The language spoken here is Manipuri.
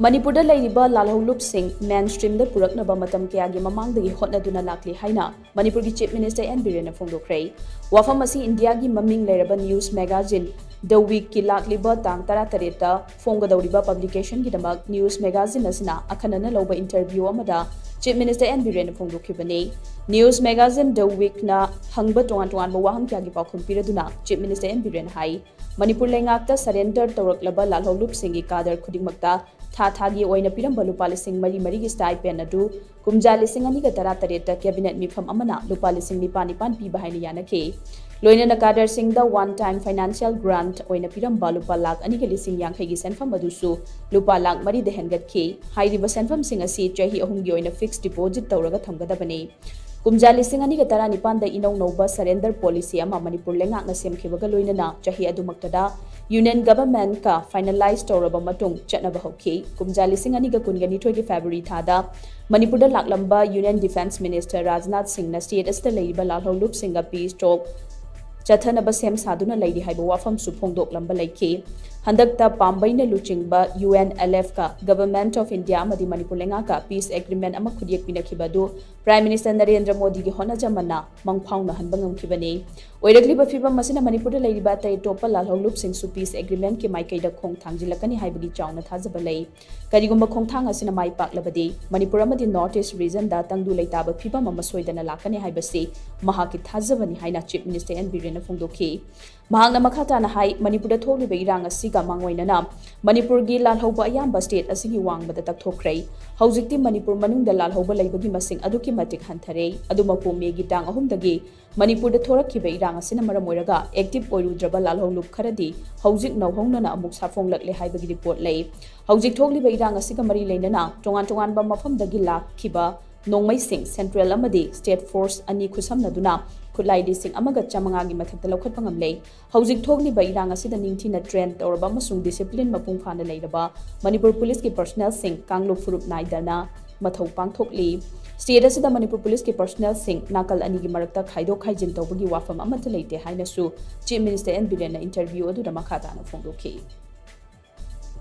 Manipur Da Leiriba Lalhoulup Shing mainstream da Puraknaba Matam Kayagi Mamang Dagi Hotnaduna Lakli HAINA Manipur ki Chief Minister and BIREN PHONGDOKKHRE Wafam asi India ki Mamang Leiriba news magazine The Week ki Lakliba tang tara-tareta phongdokkhre publication ki damak news magazine asina akhanana loba interview amada Chief Minister and BIREN phongdokhibane News magazine The Week na hangba tongan ba waham kyagi paukhum piraduna Chief Minister and BIREN hai Manipur lengakta surrender tawraklaba Lalhoulup Shing ki kadar khudingmakta Thagi oina piramba lupa lising mari gi stipend adu kumja lising ani ga tara-tareta cabinet mifam amana lupa lising nipan piba haina yanake loina na kadar sing da one time financial grant oina piramba lupa lakh ani ga lising yankhai gi senfam adusu lupa lakh mari de hengat ke hairiba senfam sing asi chahi ahum gi oina fixed deposit tawraga thamgadabane kumja lising ani ga tara nipan da inong noba surrender policy ama Manipur lengak na semkhibaga loina na chahi adumaktada Union government ka finalize tawraba matung chatnaba hokhi kumja lising ani ga kungani thogi February thada Manipur da laklamba Union Defense Minister Rajnath Singh na state as the Leiriba Lalhoulup Shing ga peace talk chathanaba sem saduna leiri haiba wafam su phongdoklamba leikhi handakta pambaina luchingba UNLF ka Government of India amadi Manipur lenga ka peace agreement ama khudiyek pinakibadu Prime Minister Narendra Modi gi honajamana mangphauna hanbangam khibane oirakliba fibam masina Manipur da leiriba tai topa Lalhoulup Shing su peace agreement ki maikai da khong thangjilakani haibagi chauna thajaba lei karigumba khongthang asina mai paklabadi Manipur amadi North East region da tangdu leitaba fibam ama soidana lakani haibasi mahaki thajabani haina Chief Minister and BIREN phongdokhi mahangna makhata na hai Manipur da tholiba irang asiga mangwainana Manipur gi lalhauba ayamba state asigi wangbada takthokhrei haujikti Manipur manungda lalhauba leibagi masing aduki matik hanthare adumapu megi tang ahumdagi Manipur da thorakhiba irang asina maram oiraga active oirudraba lalhoulup kharadi haujik nauhongnana amuk safonglakley haibagi report lei haujik thokliba irang asiga mari leinana tongan ba mafamdagi lakhiba nongmai sing central amadi state force ani khusamnaduna khulai dising amaga chamanga gi mathakta lokhatpa ngamlei haujik thokliba irang asida ningthina train tawraba masung discipline mapung phana leiraba Manipur police ki personnel sing kanglup furup naidana mathau pangthokli state asida Manipur police ki personnel sing nakal ani gi marakta khaidok khaijin tawbagi wafam amata leite haina su Chief Minister and BIREN na interview adu da makhata na phongdokhi